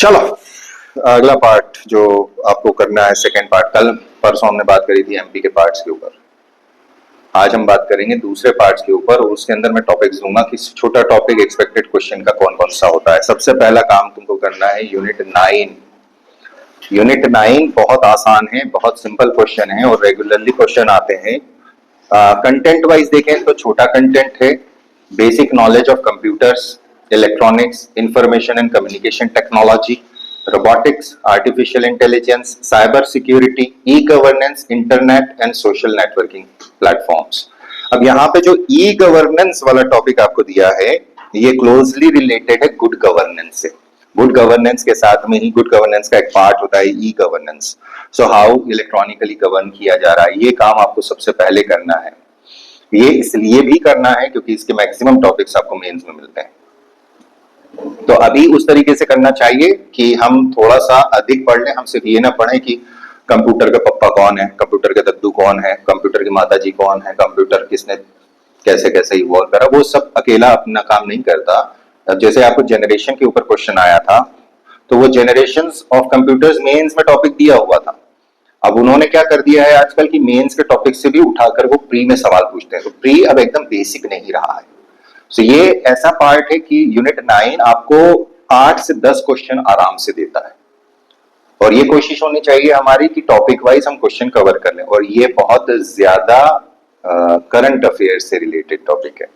चलो अगला पार्ट जो आपको करना है, सेकंड पार्ट। कल परसों हमने बात करी थी एमपी के पार्ट्स के ऊपर। आज हम बात करेंगे दूसरे पार्ट्स के ऊपर, और उसके अंदर मैं टॉपिक्स दूंगा कि छोटा टॉपिक एक्सपेक्टेड क्वेश्चन का कौन कौन सा होता है। सबसे पहला काम तुमको करना है यूनिट 9। यूनिट 9 बहुत आसान है, बहुत सिंपल क्वेश्चन है और रेगुलरली क्वेश्चन आते हैं। कंटेंट वाइज देखें तो छोटा कंटेंट है, basic knowledge of computers, electronics, information and communication technology, robotics, artificial intelligence, cyber security, e governance, internet and social networking platforms. अब यहाँ पे जो ई गवर्नेंस वाला टॉपिक आपको दिया है, ये क्लोजली रिलेटेड है गुड गवर्नेंस से। गुड गवर्नेंस के साथ में ही गुड गवर्नेंस का एक पार्ट होता है e governance. So how electronically govern किया जा रहा है, ये काम आपको सबसे पहले करना है। ये इसलिए भी करना है क्योंकि इसके मैक्सिमम टॉपिक्स आपको मेंस में मिलते हैं। तो अभी उस तरीके से करना चाहिए कि हम थोड़ा सा अधिक पढ़ लें। हम सिर्फ ये ना पढ़ें कि कंप्यूटर का पप्पा कौन है, कंप्यूटर के दद्दू कौन है, कंप्यूटर की माता जी कौन है, कंप्यूटर किसने कैसे कैसे इवॉल्व करा। वो सब अकेला अपना काम नहीं करता। अब जैसे आपको जनरेशन के ऊपर क्वेश्चन आया था, तो वो जनरेशंस ऑफ कंप्यूटर्स मेंस में टॉपिक दिया हुआ था। अब उन्होंने क्या कर दिया है आजकल की मेंस के टॉपिक से भी उठाकर वो प्री में सवाल पूछते हैं। तो प्री अब एकदम बेसिक नहीं रहा है। तो ये ऐसा पार्ट है कि यूनिट 9 आपको 8 से 10 क्वेश्चन आराम से देता है, और ये कोशिश होनी चाहिए हमारी कि टॉपिक वाइज हम क्वेश्चन कवर कर लें। और ये बहुत ज्यादा करंट अफेयर से रिलेटेड टॉपिक है।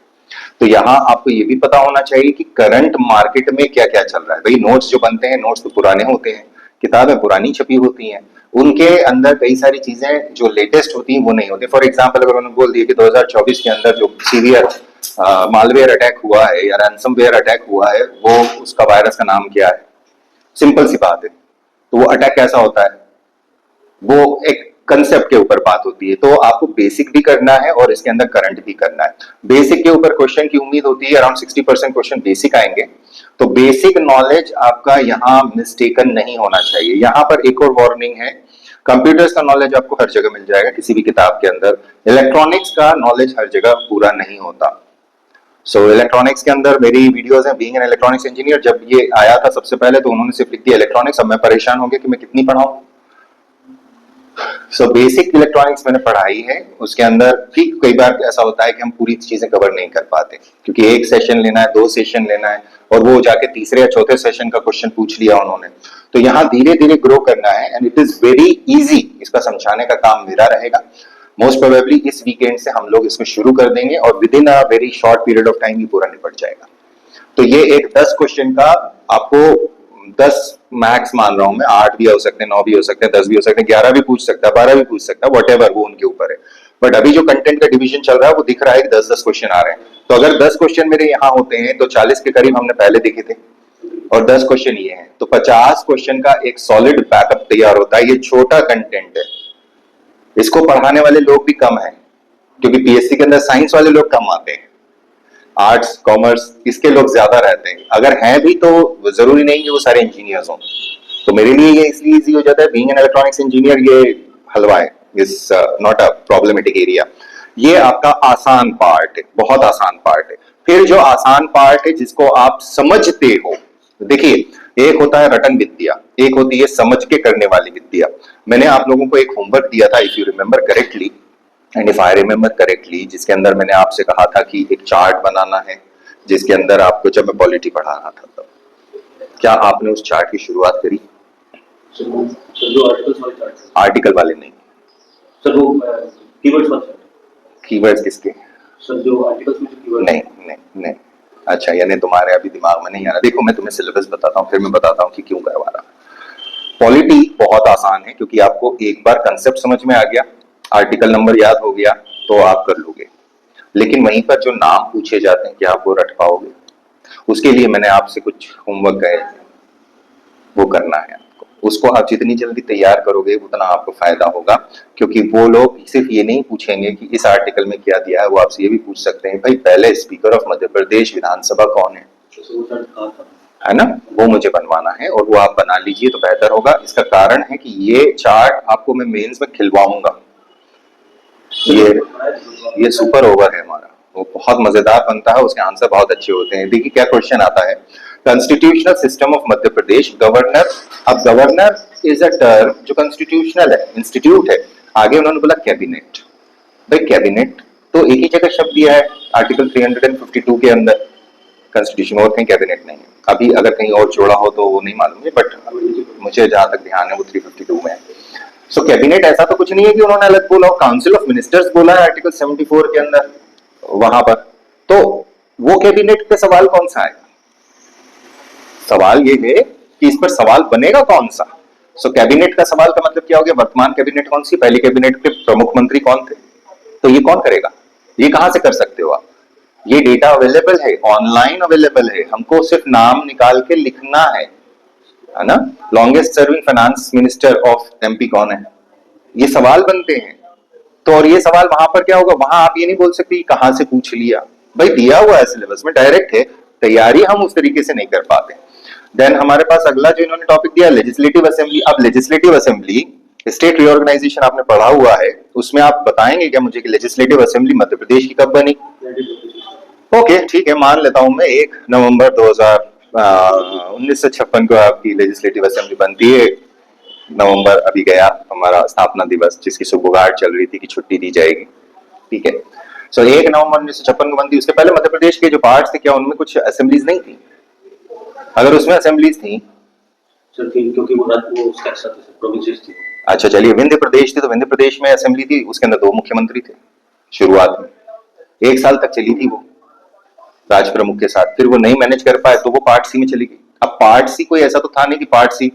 तो यहाँ आपको ये भी पता होना चाहिए कि करंट मार्केट में क्या क्या चल रहा है। भाई नोट्स जो बनते हैं, नोट्स तो पुराने होते हैं, किताबें पुरानी छपी होती हैं, उनके अंदर कई सारी चीजें जो लेटेस्ट होती हैं वो नहीं होती। फॉर एग्जाम्पल अगर उन्होंने बोल दिया कि 2024 के अंदर जो सीवियर मालवेयर अटैक हुआ है या रैंसमवेयर अटैक हुआ है, वो उसका वायरस का नाम क्या है, सिंपल सी बात है। तो वो अटैक कैसा होता है, वो एक कंसेप्ट के ऊपर बात होती है। तो आपको बेसिक भी करना है और इसके अंदर करंट भी करना है। बेसिक के ऊपर क्वेश्चन की उम्मीद होती है अराउंड 60% क्वेश्चन बेसिक आएंगे। तो बेसिक नॉलेज आपका यहाँ मिस्टेकन नहीं होना चाहिए। यहाँ पर एक और वार्निंग है, कंप्यूटर्स का नॉलेज आपको हर जगह मिल जाएगा किसी भी किताब के अंदर। इलेक्ट्रॉनिक्स का नॉलेज हर जगह पूरा नहीं होता। सो इलेक्ट्रॉनिक्स के अंदर मेरी वीडियोस हैं, बीइंग एन इलेक्ट्रॉनिक्स इंजीनियर। जब ये आया था सबसे पहले तो उन्होंने सिर्फ लिख दिया इलेक्ट्रॉनिक्स। अब मैं परेशान हो गया कि मैं कितनी पढ़ाऊं। सो बेसिक इलेक्ट्रॉनिक्स मैंने पढ़ाई है, उसके अंदर भी कई बार ऐसा होता है कि हम पूरी चीजें कवर नहीं कर पाते क्योंकि एक सेशन लेना है, 2 सेशन लेना है, और वो जाके तीसरे या चौथे सेशन का क्वेश्चन पूछ लिया उन्होंने। तो यहाँ धीरे धीरे ग्रो करना है and it is very easy. इसका समझाने का काम मेरा रहेगा। मोस्ट प्रोबेबली इस वीकेंड से हम लोग इसमें शुरू कर देंगे और with in a very short period of time ये पूरा निपट जाएगा। तो ये एक 10 क्वेश्चन का आपको 10 मैक्स मान रहा हूं मैं, 8 भी हो सकते हैं, 9 भी हो सकते हैं, 10 भी हो सकते हैं, 11 भी पूछ सकता है, 12 भी पूछ सकता है, वॉटेवर, वो उनके ऊपर है। बट अभी जो कंटेंट का डिवीजन चल रहा है वो दिख रहा है कि 10-10 क्वेश्चन आ रहे हैं। तो अगर 10 क्वेश्चन मेरे यहाँ होते हैं तो 40 के करीब हमने पहले देखे थे, और 10 क्वेश्चन ये हैं, तो 50 क्वेश्चन का एक सॉलिड बैकअप तैयार होता है। ये छोटा कंटेंट है, इसको पढ़ाने वाले लोग भी कम है क्योंकि पीएससी के अंदर साइंस वाले लोग कम आते हैं, आर्ट्स कॉमर्स इसके लोग ज्यादा रहते हैं। अगर हैं भी तो जरूरी नहीं कि वो सारे इंजीनियर्स हों। तो मेरे लिए ये इसलिए इजी हो जाता है, बीइंग एन इलेक्ट्रॉनिक्स इंजीनियर ये हलवा है, is not a problematic area. ये आपका आसान पार्ट है, बहुत आसान पार्ट है। फिर जो आसान पार्ट है जिसको आप समझते हो, देखिए एक होता है रटन विद्या, एक होती है समझ के करने वाली विद्या। मैंने आप लोगों को एक होमवर्क दिया था, if you remember correctly and if I remember correctly, जिसके अंदर मैंने आपसे कहा था कि एक चार्ट बनाना है जिसके अंदर आपको, जब मैं पॉलिटी पढ़ा रहा था तब, क्या आपने उस चार्ट की शुरुआत करी? आर्टिकल वाले नहीं सर, वो कीवर्ड्स वाले। कीवर्ड्स किसके? सर जो आर्टिकल्स में कीवर्ड नहीं नहीं नहीं। अच्छा, यानी तुम्हारे अभी दिमाग में नहीं आ रहा। देखो मैं तुम्हें सिलेबस बताता हूँ, फिर मैं बताता हूँ कि क्यों करवा रहा। पॉलिटी बहुत आसान है क्योंकि आपको एक बार कंसेप्ट समझ में आ गया, आर्टिकल नंबर याद हो गया तो आप कर लोगे। लेकिन वहीं पर जो नाम पूछे जाते हैं क्या आप वो रट पाओगे? उसके लिए मैंने आपसे कुछ होमवर्क कहे, वो करना है आपको। उसको आप जितनी जल्दी तैयार करोगे उतना आपको फायदा होगा, क्योंकि वो लोग सिर्फ ये नहीं पूछेंगे कि इस आर्टिकल में क्या दिया है, वो आपसे ये भी पूछ सकते हैं भाई पहले स्पीकर ऑफ मध्य प्रदेश विधानसभा कौन है ना? वो मुझे बनवाना है और वो आप बना लीजिए तो बेहतर होगा। इसका कारण है कि ये चार्ट आपको मैं मेंस में खिलवाऊंगा। ये सुपर ओवर है हमारा, वो बहुत मजेदार बनता है, उसके आंसर बहुत अच्छे होते हैं। देखिए क्या क्वेश्चन आता है, constitutional system of Madhya Pradesh, governor. अब गवर्नर इज अ टर्म जो कॉन्स्टिट्यूशनल है, इंस्टीट्यूट है। आगे उन्होंने बोला कैबिनेट। भाई कैबिनेट तो एक ही जगह शब्द दिया है, आर्टिकल 352 के अंदर कॉन्स्टिट्यूशन, और कहीं कैबिनेट नहीं है। अभी अगर कहीं और जोड़ा हो तो वो नहीं मालूम है, बट मुझे जहां तक ध्यान है वो 352 में है। सो कैबिनेट ऐसा तो कुछ नहीं है कि उन्होंने अलग बोला हो, काउंसिल ऑफ मिनिस्टर्स बोला है आर्टिकल 74 के अंदर वहां पर। तो वो कैबिनेट पे सवाल कौन सा आएगा? सवाल ये है कि इस पर सवाल बनेगा कौन सा। सो कैबिनेट का सवाल का मतलब क्या हो गया? वर्तमान कैबिनेट कौन सी, पहली कैबिनेट के प्रमुख मंत्री कौन थे, तो ये कौन करेगा? ये कहां से कर सकते हो आप? ये डेटा अवेलेबल है, ऑनलाइन अवेलेबल है, हमको सिर्फ नाम निकाल के लिखना है ना। Longest serving finance minister of MP कौन है? ये सवाल बनते हैं। तो और ये सवाल वहां पर क्या होगा? वहां आप ये नहीं बोल सकते कहां से पूछ लिया, भाई दिया हुआ है सिलेबस में, डायरेक्ट है। तैयारी हम उस तरीके से नहीं कर पाते। देन हमारे पास अगला जो इन्होंने टॉपिक दिया, लेजिस्लेटिव असेंबली। अब लेजिस्लेटिव असेंबली, स्टेट रिओर्गेनाइजेशन आपने पढ़ा हुआ है, उसमें आप बताएंगे क्या मुझे कि लेजिस्लेटिव असेंबली मध्य प्रदेश की कब बनी? ओके ठीक है, मान लेता हूं मैं 1 नवंबर 1956 को आपकी लेजिस्लेटिव असेंबली बनती है। नवंबर अभी गया हमारा स्थापना दिवस, जिसकी सुबुगाहट चल रही थी कि छुट्टी दी जाएगी, ठीक है। सो 1 नवंबर 1956 को बनती। उसके पहले मध्य प्रदेश के जो पार्ट्स थे, क्या उनमें कुछ असेंबलीज नहीं थी? अगर उसमें असेंबलीज थी सर क्योंकि वो उसका हिस्सा थे, प्रोविंसेस थी। अच्छा चलिए, विंध्य प्रदेश थी तो विंध्य प्रदेश में असेंबली थी, उसके अंदर 2 मुख्यमंत्री थे शुरुआत में, 1 साल तक चली थी वो राज प्रमुख के साथ। फिर वो नहीं मैनेज कर पाए तो वो पार्ट सी में चली गई। अब पार्ट सी कोई ऐसा तो था नहीं कि पार्ट सी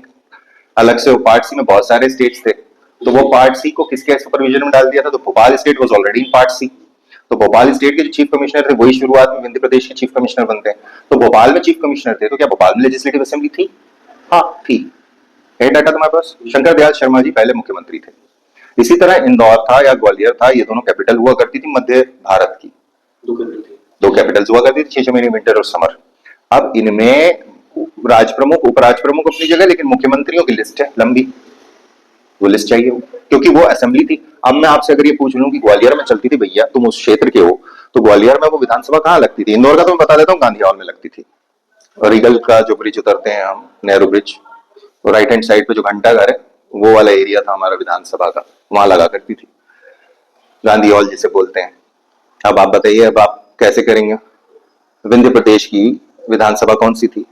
अलग से हो, पार्ट सी में बहुत सारे स्टेट्स थे, तो वो पार्ट सी को किसके सुपरविजन में डाल दिया था? तो Bhopal state was already in part C. तो भोपाल स्टेट के जो चीफ कमिश्नर थे वही शुरुआत में विंध्य प्रदेश के चीफ कमिश्नर बनते हैं। तो भोपाल में चीफ कमिश्नर थे, तो क्या भोपाल में लेजिस्लेटिव असेंबली थी? हाँ थी। है डाटा तुम्हारे पास? शंकर दयाल शर्मा जी पहले मुख्यमंत्री थे। इसी तरह इंदौर था या ग्वालियर था, ये दोनों कैपिटल हुआ करती थी मध्य भारत की। 2 कैपिटल्स हुआ करती थी, 6 महीने विंटर और समर। अब इनमें राज प्रमुख, उपराज प्रमुख अपनी जगह, लेकिन मुख्यमंत्रियों की लिस्ट है लंबी, वो लिस्ट चाहिए क्योंकि वो असेंबली थी। अब मैं आपसे अगर ये पूछ लूं कि ग्वालियर में चलती थी, भैया तुम उस क्षेत्र के हो, तो ग्वालियर में वो विधानसभा कहाँ लगती थी? इंदौर का तो मैं बता देता हूँ, गांधी हॉल में लगती थी। और रीगल का जो ब्रिज उतरते हैं हम, नेहरू ब्रिज, तो राइट हैंड साइड पे जो घंटा घर है, वो वाला एरिया था हमारा विधानसभा का, वहां लगा करती थी, गांधी हॉल जिसे बोलते हैं। अब आप बताइए, अब आप कैसे करेंगे? विंध्य प्रदेश की विधानसभा कौन सी थी?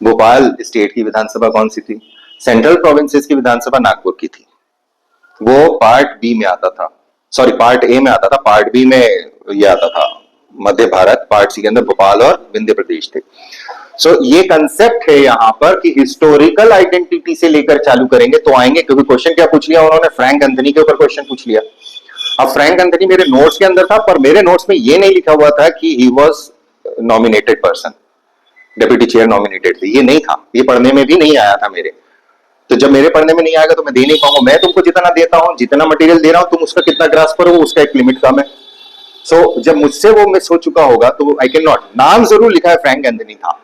भोपाल स्टेट की विधानसभा कौन सी थी? सेंट्रल प्रोविंसेस की विधानसभा नागपुर की थी। वो पार्ट बी में आता था, सॉरी पार्ट ए में आता था, पार्ट बी में ये आता था मध्य भारत, पार्ट सी के अंदर भोपाल और विंध्य प्रदेश थे। सो ये कंसेप्ट है यहाँ पर कि हिस्टोरिकल आइडेंटिटी से लेकर चालू करेंगे तो आएंगे, क्योंकि क्वेश्चन क्या पूछ लिया उन्होंने? फ्रैंक एंथनी के ऊपर क्वेश्चन पूछ लिया। अब फ्रैंक एंथनी मेरे नोट्स के अंदर था, पर मेरे नोट्स में ये नहीं लिखा हुआ था कि he was nominated person, deputy chair nominated थे, ये नहीं था, ये पढ़ने में भी नहीं आया था मेरे। तो जब मेरे पढ़ने में नहीं आएगा तो मैं दे नहीं पाऊंगा। मैं तुमको जितना देता हूं, जितना मटेरियल दे रहा हूं, तुम उसका कितना ग्रास्प करो, उसका एक लिमिट कम है। सो जब मुझसे वो मिस हो चुका होगा तो आई कैन नॉट। नाम जरूर लिखा है फ्रैंक एंथनी था,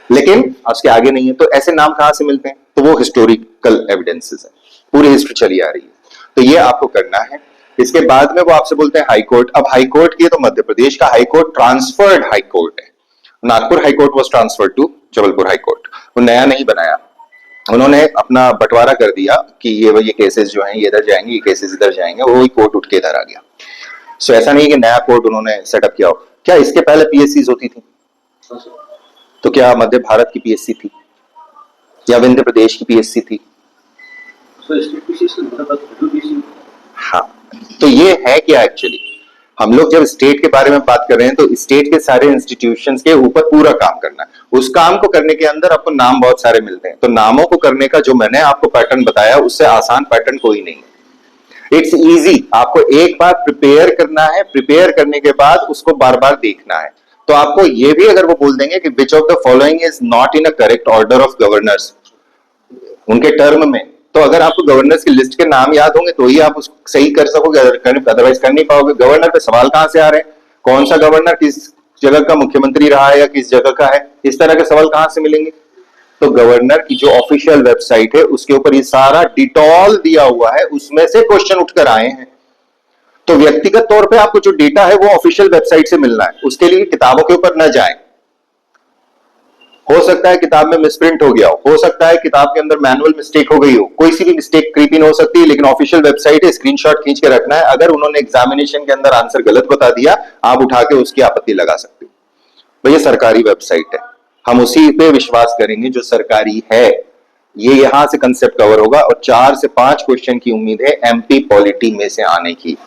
लेकिन उसके आगे नहीं है। तो ऐसे नाम कहां से मिलते हैं? तो वो हिस्टोरिकल एविडेंसेस है, पूरी हिस्ट्री चली आ रही है, तो ये आपको करना है। इसके बाद में वो आपसे बोलते हैं हाई कोर्ट। अब हाई कोर्ट की, तो मध्य प्रदेश का high court transferred high court है। Nagpur high court was transferred to Jabalpur high court. वो नया नहीं बनाया, उन्होंने अपना बंटवारा कर दिया कि ये केसेस जो हैं ये इधर जाएंगे, ये केसेस इधर जाएंगे, वही कोर्ट उठ के इधर आ गया। सो ऐसा नहीं कि नया कोर्ट उन्होंने सेटअप किया हो। क्या इसके पहले पीएससीज होती थी? तो क्या मध्य भारत की पीएससी थी या विंध्य प्रदेश की पीएससी थी? हाँ, तो ये है क्या एक्चुअली? हम लोग जब स्टेट के बारे में बात कर रहे हैं तो स्टेट के सारे इंस्टीट्यूशंस के ऊपर पूरा काम करना है। उस काम को करने के अंदर आपको नाम बहुत सारे मिलते हैं, तो नामों को करने का जो मैंने आपको पैटर्न बताया उससे आसान पैटर्न कोई नहीं है। इट्स इजी, आपको एक बार प्रिपेयर करना है, प्रिपेयर करने के बाद उसको बार बार देखना है। तो आपको ये भी अगर वो बोल देंगे कि which of the following is not in a correct order of governors उनके टर्म में, तो अगर आपको गवर्नर्स की लिस्ट के नाम याद होंगे तो ही आप उसको सही कर सकोगे, अदरवाइज कर नहीं पाओगे। गवर्नर पे सवाल कहां से आ रहे हैं? कौन सा गवर्नर किस जगह का मुख्यमंत्री रहा है या किस जगह का है, इस तरह के सवाल कहां से मिलेंगे? तो गवर्नर की जो ऑफिशियल वेबसाइट है उसके ऊपर ये सारा डिटॉल दिया हुआ है, उसमें से क्वेश्चन उठकर आए हैं। तो व्यक्तिगत तौर पे आपको जो डेटा है वो ऑफिशियल वेबसाइट से मिलना है, उसके लिए किताबों के ऊपर न जाए। हो सकता है किताब में मिसप्रिंट हो गया हो सकता है किताब के अंदर मैनुअल मिस्टेक हो गई हो, कोई सी भी मिस्टेक क्रीप इन हो सकती है, लेकिन ऑफिशियल वेबसाइट है, स्क्रीनशॉट खींच के रखना है। अगर उन्होंने एग्जामिनेशन के अंदर आंसर गलत बता दिया, आप उठा के उसकी आपत्ति लगा सकते हो। भैया सरकारी वेबसाइट है, हम उसी पे विश्वास करेंगे जो सरकारी है। ये यहां से कंसेप्ट कवर होगा और 4 से 5 क्वेश्चन की उम्मीद है एमपी पॉलिटी में से आने की।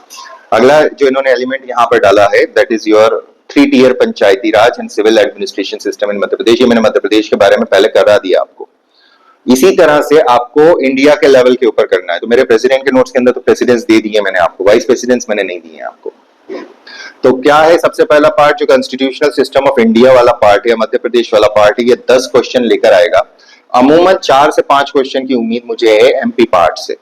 अगला जो इन्होंने एलिमेंट यहां पर डाला है, that is your 3 tier Panchayati Raj and civil administration system in Madhya Pradesh. ये मैंने मध्य प्रदेश के बारे में पहले करा दिया आपको। इसी तरह से आपको इंडिया के लेवल के ऊपर करना है। तो मेरे प्रेसिडेंट के नोट्स के अंदर तो प्रेसिडेंट्स दे दिए मैंने आपको, वाइस प्रेसिडेंट्स मैंने नहीं दिए आपको। तो क्या है सबसे पहला पार्ट, जो कॉन्स्टिट्यूशनल सिस्टम ऑफ इंडिया वाला पार्ट है, मध्य प्रदेश वाला पार्ट है, ये 10 क्वेश्चन लेकर आएगा। अमूमन 4 से 5 क्वेश्चन की उम्मीद मुझे है एमपी पार्ट से।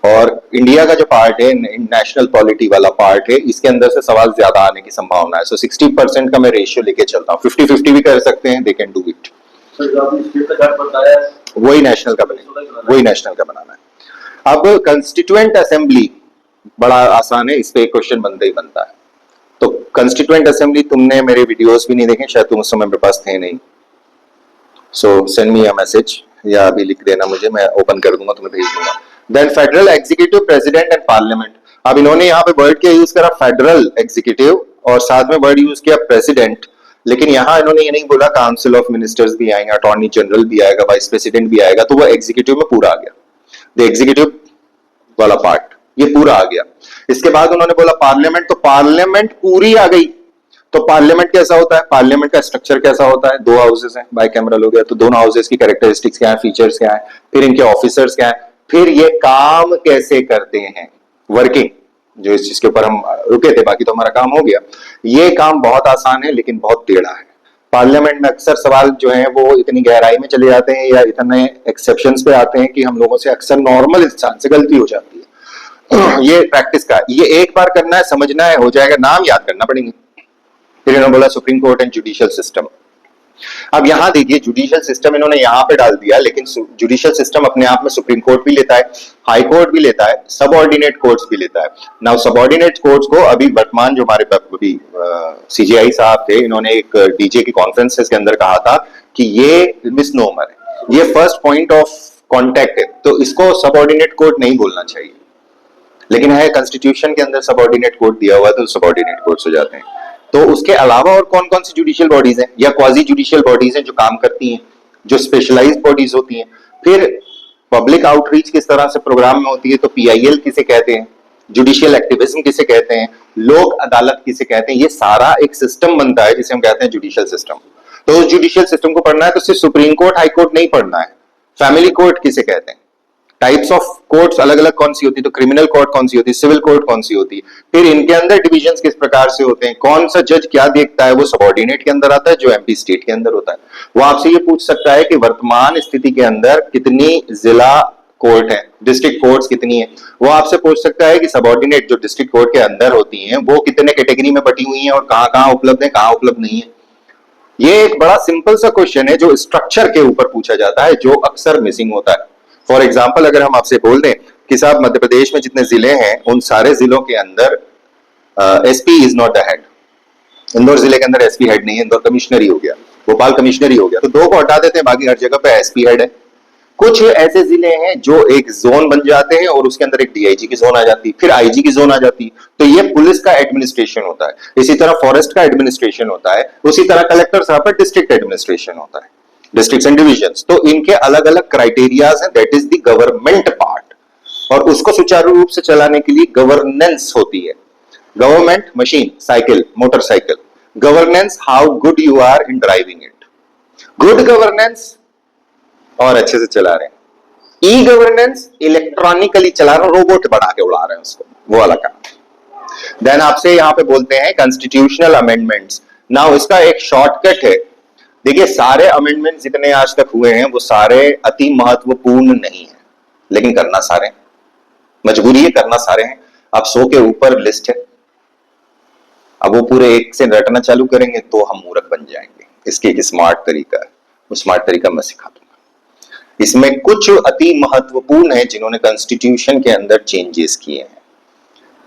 और इंडिया का जो पार्ट है, नेशनल पॉलिटी वाला पार्ट है, इसके अंदर से सवाल ज्यादा आने की संभावना है। सो 60% का मैं रेशियो लेके चलता हूँ। 50-50 भी कर सकते हैं, दे कैन डू इट। वही नेशनल का बनेगा, वही नेशनल का बनाना है। अब कंस्टिट्यूएंट असेंबली बड़ा आसान है, इस पे एक क्वेश्चन बनता ही बनता है। तो कंस्टिट्यूएंट असेंबली तुमने मेरे वीडियोस भी नहीं देखे, शायद तुम उस समय मेरे पास थे नहीं। सो सेंड मी अ मैसेज या अभी लिख देना मुझे, मैं ओपन कर दूंगा, तुम्हें भेज दूंगा। Then federal executive, president and parliament. अब इन्होंने यहाँ पे वर्ड क्या यूज करा, फेडरल एग्जीक्यूटिव, और साथ में वर्ड यूज किया प्रेसिडेंट। लेकिन यहाँ इन्होंने ये नहीं बोला काउंसिल ऑफ मिनिस्टर्स भी आएंगे, अटॉर्नी जनरल भी आएगा, वाइस प्रेसिडेंट भी आएगा, तो वो एग्जीक्यूटिव में पूरा आ गया। द एग्जीक्यूटिव वाला पार्ट ये पूरा आ गया। इसके बाद उन्होंने बोला पार्लियामेंट, तो पार्लियामेंट पूरी आ गई। तो पार्लियामेंट कैसा होता है, पार्लियामेंट का स्ट्रक्चर कैसा होता है, 2 हाउसेस हैं, बाई कैमरल हो गया, तो दोनों हाउसेस की कैरेक्टरिस्टिक्स क्या है, फीचर्स क्या है, फिर इनके ऑफिसर्स क्या है, फिर ये काम कैसे करते हैं, वर्किंग, जो इस चीज के ऊपर हम रुके थे, बाकी तो हमारा काम हो गया। ये काम बहुत आसान है लेकिन बहुत टेढ़ा है। पार्लियामेंट में अक्सर सवाल जो है वो इतनी गहराई में चले जाते हैं या इतने एक्सेप्शंस पे आते हैं कि हम लोगों से अक्सर नॉर्मल इंसान से गलती हो जाती है। ये प्रैक्टिस का, ये एक बार करना है, समझना है, हो जाएगा, नाम याद करना पड़ेंगे। फिर इन्होंने बोला supreme court and judicial system. अब यहां देखिए जुडिशियल सिस्टम इन्होंने यहां पे डाल दिया, लेकिन जुडिशियल सिस्टम अपने आप में सुप्रीम कोर्ट भी लेता है, हाई कोर्ट भी लेता है, सबऑर्डिनेट कोर्ट्स भी लेता है। नाउ सबऑर्डिनेट कोर्ट्स को अभी वर्तमान जो हमारे अभी सीजीआई साहब थे, इन्होंने एक डीजे की कॉन्फ्रेंस के अंदर कहा था कि ये मिसनोमर है, ये फर्स्ट पॉइंट ऑफ कॉन्टैक्ट है, तो इसको सबऑर्डिनेट कोर्ट नहीं बोलना चाहिए। लेकिन है कॉन्स्टिट्यूशन के अंदर सबऑर्डिनेट कोर्ट दिया हुआ है, तो सबऑर्डिनेट कोर्ट्स हो जाते हैं। तो उसके अलावा और कौन कौन सी जुडिशियल बॉडीज हैं या क्वाजी जुडिशियल बॉडीज हैं जो काम करती हैं, जो स्पेशलाइज्ड बॉडीज होती हैं। फिर पब्लिक आउटरीच किस तरह से प्रोग्राम में होती है, तो पीआईएल किसे कहते हैं, जुडिशियल एक्टिविज्म किसे कहते हैं, लोक अदालत किसे कहते हैं, ये सारा एक सिस्टम बनता है जिसे हम कहते हैं जुडिशियल सिस्टम। तो उस जुडिशियल सिस्टम को पढ़ना है तो सिर्फ सुप्रीम कोर्ट हाई कोर्ट नहीं पढ़ना है, फैमिली कोर्ट किसे कहते हैं, टाइप्स ऑफ कोर्ट्स अलग अलग कौन सी होती है, तो क्रिमिनल कोर्ट कौन सी होती है, सिविल कोर्ट कौन सी होती है, फिर इनके अंदर डिविजन्स किस प्रकार से होते हैं, कौन सा जज क्या देखता है, वो सबऑर्डिनेट के अंदर आता है, जो एमपी स्टेट के अंदर होता है। वो आपसे ये पूछ सकता है कि वर्तमान स्थिति के अंदर कितनी जिला कोर्ट है, डिस्ट्रिक्ट कोर्ट्स कितनी है। वो आपसे पूछ सकता है कि सबऑर्डिनेट जो डिस्ट्रिक्ट कोर्ट के अंदर होती हैं वो कितने कैटेगरी में बटी हुई हैं और कहां कहां उपलब्ध है, कहां उपलब्ध नहीं है। ये एक बड़ा सिंपल सा क्वेश्चन है जो स्ट्रक्चर के ऊपर पूछा जाता है, जो अक्सर मिसिंग होता है। फॉर एग्जाम्पल अगर हम आपसे बोल दें कि साहब मध्य प्रदेश में जितने जिले हैं उन सारे जिलों के अंदर SP is not the head, Indore जिले के अंदर एसपी हेड नहीं है, इंदौर कमिश्नरी हो गया, भोपाल कमिश्नरी हो गया, तो 2 को हटा देते हैं, बाकी हर जगह पे एसपी हेड है। कुछ ऐसे जिले हैं जो एक जोन बन जाते हैं और उसके अंदर एक डीआईजी की जोन आ जाती है, फिर आईजी की जोन आ जाती है, तो ये पुलिस का एडमिनिस्ट्रेशन होता है। इसी तरह फॉरेस्ट का एडमिनिस्ट्रेशन होता है, उसी तरह कलेक्टर साहब पर डिस्ट्रिक्ट एडमिनिस्ट्रेशन होता है, डिस्ट्रिक्ट्स एंड डिविजन्स। तो इनके अलग अलग क्राइटेरियाज हैं, that is the government part, और उसको सुचारू रूप से चलाने के लिए गवर्नेंस होती है। Government machine, cycle, motorcycle, governance how good you are in driving it, good governance और अच्छे से चला रहे हैं, ई गवर्नेंस इलेक्ट्रॉनिकली चला रहे हैं, रोबोट बना के उड़ा रहे हैं उसको, वो वाला काम। देन आपसे यहां पे बोलते हैं कॉन्स्टिट्यूशनल अमेंडमेंट्स। नाउ इसका एक शॉर्टकट है, देखिए सारे अमेंडमेंट जितने आज तक हुए हैं वो सारे अति महत्वपूर्ण नहीं है, लेकिन करना सारे, मजबूरी है करना सारे हैं। अब 100 के ऊपर लिस्ट है, अब वो पूरे एक से रटना चालू करेंगे तो हम मूर्ख बन जाएंगे। इसके एक स्मार्ट तरीका है, वो स्मार्ट तरीका मैं सिखा दूंगा। इसमें कुछ अति महत्वपूर्ण है जिन्होंने कॉन्स्टिट्यूशन के अंदर चेंजेस किए हैं,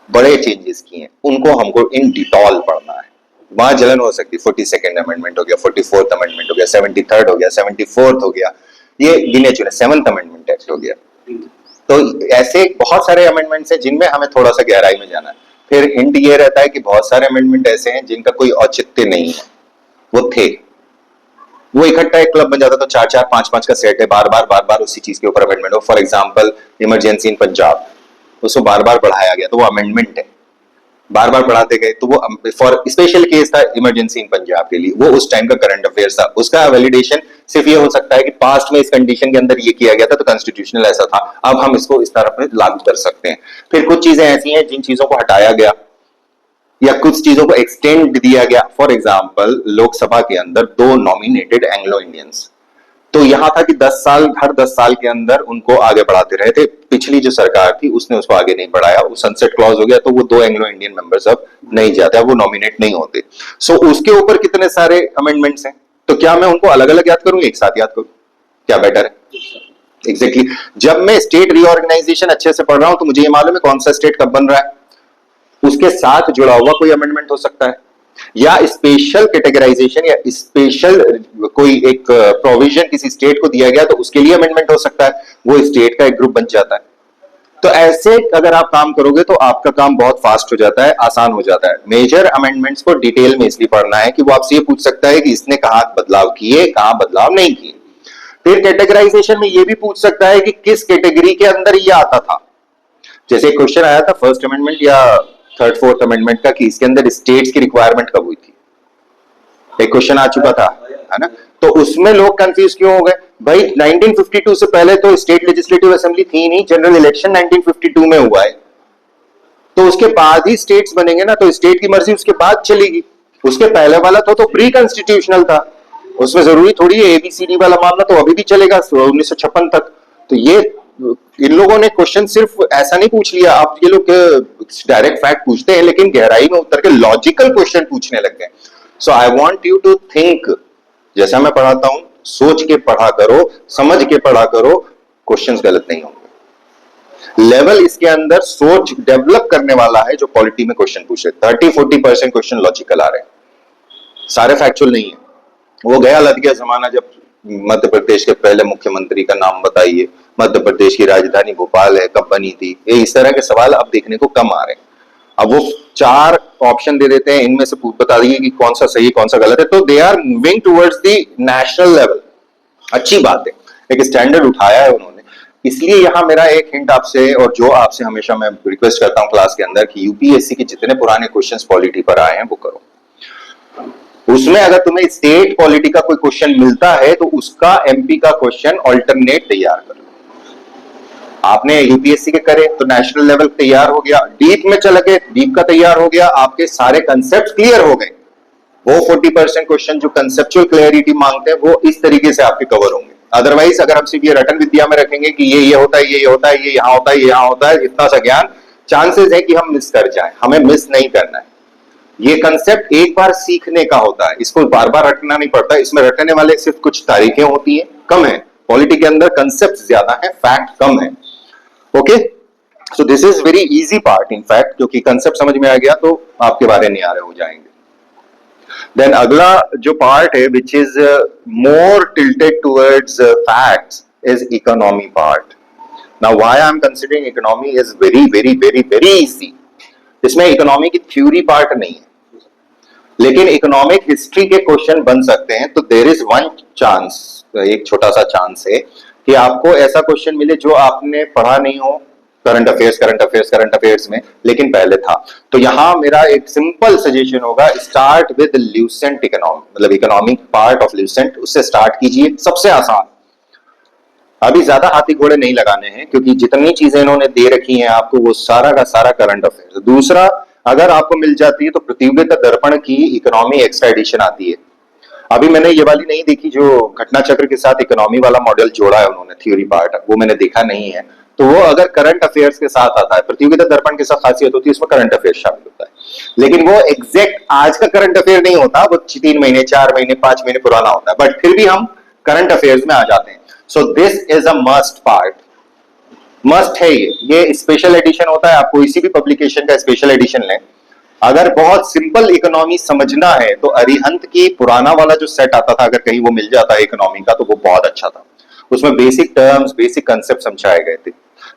बड़े चेंजेस किए हैं, उनको हमको इन डिटॉल पढ़ना है। वहां जलन हो सकती है। 42nd अमेंडमेंट हो गया, 44th अमेंडमेंट हो गया, 73rd हो गया, 74th हो गया, ये गिने चुने 7th अमेंडमेंट एक्ट हो गया। तो ऐसे बहुत सारे अमेंडमेंट्स हैं जिनमें हमें थोड़ा सा गहराई में जाना है। फिर हिंट ये रहता है कि बहुत सारे अमेंडमेंट ऐसे हैं जिनका कोई औचित्य नहीं है, वो थे, वो इकट्ठा एक क्लब बन जाता, तो 4-4 5-5 का सेट है, बार बार उसी चीज के ऊपर अमेंडमेंट हो। For example emergency in Punjab, उसको बार बार बढ़ाया गया, तो वो अमेंडमेंट है, बार बार बढ़ाते गए, तो वो फॉर स्पेशल केस था इमरजेंसी इन पंजाब के लिए, वो उस टाइम का करंट अफेयर्स था। उसका वैलिडेशन सिर्फ ये हो सकता है कि पास्ट में इस कंडीशन के अंदर ये किया गया था, तो कॉन्स्टिट्यूशनल ऐसा था, अब हम इसको इस तरह पे लागू कर सकते हैं। फिर कुछ चीजें ऐसी हैं जिन चीजों को हटाया गया या कुछ चीजों को एक्सटेंड दिया गया। फॉर एग्जाम्पल लोकसभा के अंदर 2 नॉमिनेटेड एंग्लो इंडियंस, तो यहां था कि 10 साल, हर 10 साल के अंदर उनको आगे बढ़ाते रहे थे। पिछली जो सरकार थी उसने उसको आगे नहीं बढ़ाया, वो सनसेट क्लॉज हो गया, तो वो 2 एंग्लो इंडियन मेंबर्स अब नहीं जाते, अब वो नॉमिनेट नहीं होते। सो उसके ऊपर कितने सारे अमेंडमेंट्स हैं, तो क्या मैं उनको अलग अलग याद करूं, एक साथ याद करूं, क्या बेटर है? एग्जैक्टली जब मैं स्टेट रीऑर्गेनाइजेशन अच्छे से पढ़ रहा हूं तो मुझे ये मालूम है कौन सा स्टेट कब बन रहा है, उसके साथ जुड़ा हुआ कोई अमेंडमेंट हो सकता है, या स्पेशल कैटेगराइजेशन या स्पेशल कोई एक प्रोविजन किसी स्टेट को दिया गया तो उसके लिए अमेंडमेंट हो सकता है, वो स्टेट का एक ग्रुप बन जाता है। तो ऐसे अगर आप काम करोगे तो आपका काम बहुत फास्ट हो जाता है, आसान हो जाता है। मेजर अमेंडमेंट्स को डिटेल में इसलिए पढ़ना है कि वो आपसे ये पूछ सकता है कि इसने कहां बदलाव किए, कहां बदलाव नहीं किए। फिर कैटेगराइजेशन में ये भी पूछ सकता है कि किस कैटेगरी के अंदर ये आता था। जैसे क्वेश्चन आया था फर्स्ट अमेंडमेंट या थर्ड फोर्थ अमेंडमेंट का कि इसके अंदर स्टेट्स की रिक्वायरमेंट कब हुई थी, एक क्वेश्चन आ चुका था, है ना? तो उसमें लोग कंफ्यूज क्यों हो गए भाई, 1952 से पहले तो स्टेट लेजिस्लेटिव असेंबली थी नहीं, जनरल इलेक्शन 1952 में हुआ है, तो उसके बाद ही स्टेट्स बनेंगे ना, तो स्टेट की मर्जी उसके बाद चलेगी। उसके पहले वाला तो प्री कॉन्स्टिट्यूशनल था, उसमें जरूरी थोड़ी है एबीसीडी वाला मामला तो अभी भी चलेगा 1956 तक। तो ये इन लोगों ने क्वेश्चन सिर्फ ऐसा नहीं पूछ लिया, आप ये लोग डायरेक्ट फैक्ट पूछते हैं लेकिन गहराई में उतर के लॉजिकल क्वेश्चन पूछने लग गए। So I want you to think, जैसा मैं पढ़ाता हूं सोच के पढ़ा करो, समझ के पढ़ा करो, क्वेश्चंस गलत नहीं होंगे। लेवल इसके अंदर सोच डेवलप करने वाला है जो पॉलिटी में क्वेश्चन पूछे। 30-40% क्वेश्चन लॉजिकल आ रहे हैं, सारे फैक्चुअल नहीं है। वो गया लद गया जमाना जब मध्य प्रदेश के पहले मुख्यमंत्री का नाम बताइए, मध्य प्रदेश की राजधानी भोपाल है, कब बनी थी, ये इस तरह के सवाल अब देखने को कम आ रहे हैं। अब वो 4 ऑप्शन दे देते हैं, इनमें से बता दिए कि कौन सा सही कौन सा गलत है, तो they are moving towards the national level. अच्छी बात है, एक स्टैंडर्ड उठाया है उन्होंने। इसलिए यहां मेरा एक हिंट आपसे, और जो आपसे हमेशा मैं रिक्वेस्ट करता हूं क्लास के अंदर, कि यूपीएससी के जितने पुराने क्वेश्चंस पॉलिटी पर आए हैं वो करो। उसमें अगर तुम्हें स्टेट पॉलिटी का कोई क्वेश्चन मिलता है तो उसका एमपी का क्वेश्चन ऑल्टरनेट तैयार कर लो। आपने यूपीएससी के करे तो नेशनल लेवल तैयार हो गया, डीप में चले गए, डीप का तैयार हो गया, आपके सारे कंसेप्ट क्लियर हो गए। वो 40% क्वेश्चन जो कंसेप्चुअल क्लियरिटी मांगते हैं वो इस तरीके से आपके कवर होंगे। अदरवाइज अगर हम सिर्फ ये रटन विद्या में रखेंगे कि ये होता है, ये होता है, ये यहाँ होता है, ये यहाँ होता है, इतना सा ज्ञान, चांसेस है कि हम मिस कर जाएं। हमें मिस नहीं करना है। ये कंसेप्ट एक बार सीखने का होता है, इसको बार बार रटना नहीं पड़ता। इसमें रटने वाले सिर्फ कुछ तारीखें होती हैं, कम है। पॉलिटी के अंदर कंसेप्ट ज्यादा है, फैक्ट कम है। Okay, so this is very easy part in fact, क्योंकि कंसेप्ट समझ में आ गया तो आपके बारे नहीं आ रहे हो जाएंगे। देन अगला जो पार्ट है which is more tilted towards facts is economy part. Now why I am considering economy is very very very very easy. इसमें इकोनॉमी की थ्योरी पार्ट नहीं है, लेकिन इकोनॉमिक हिस्ट्री के क्वेश्चन बन सकते हैं। तो देयर इज वन चांस, एक छोटा सा चांस है कि आपको ऐसा क्वेश्चन मिले जो आपने पढ़ा नहीं हो करंट अफेयर्स में, लेकिन पहले था। तो यहां मेरा एक सिंपल सजेशन होगा, स्टार्ट विद ल्यूसेंट इकोनॉमी, मतलब इकोनॉमिक पार्ट ऑफ ल्यूसेंट, उससे स्टार्ट कीजिए, सबसे आसान। अभी ज्यादा हाथी घोड़े नहीं लगाने हैं, क्योंकि जितनी चीजें इन्होंने दे रखी हैं आपको वो सारा का सारा करंट अफेयर्स। दूसरा, अगर आपको मिल जाती है तो प्रतियोगिता दर्पण की इकोनॉमी एक्स्ट्रा एडिशन आती है। अभी मैंने ये वाली नहीं देखी जो घटना चक्र के साथ इकोनॉमी वाला मॉडल जोड़ा है उन्होंने, थ्योरी पार्ट, वो मैंने देखा नहीं है। तो वो अगर करंट अफेयर्स के साथ आता है, प्रतियोगिता दर्पण के साथ खासियत होती है उसमें करंट अफेयर्स शामिल होता है, लेकिन वो एग्जैक्ट आज का करंट अफेयर नहीं होता, वो 3 महीने 4 महीने 5 महीने पुराना होता है, बट फिर भी हम करंट अफेयर्स में आ जाते हैं। So this is a must part, must है। ये स्पेशल एडिशन होता है, आप कोई सी भी पब्लिकेशन का स्पेशल एडिशन लें अगर बहुत सिंपल इकोनॉमी समझना है तो अरिहंत की पुराना वाला जो सेट आता था, अगर कहीं वो मिल जाता है इकोनॉमी का, तो वो बहुत अच्छा था। उसमें बेसिक टर्म्स, बेसिक कंसेप्ट समझाए गए थे।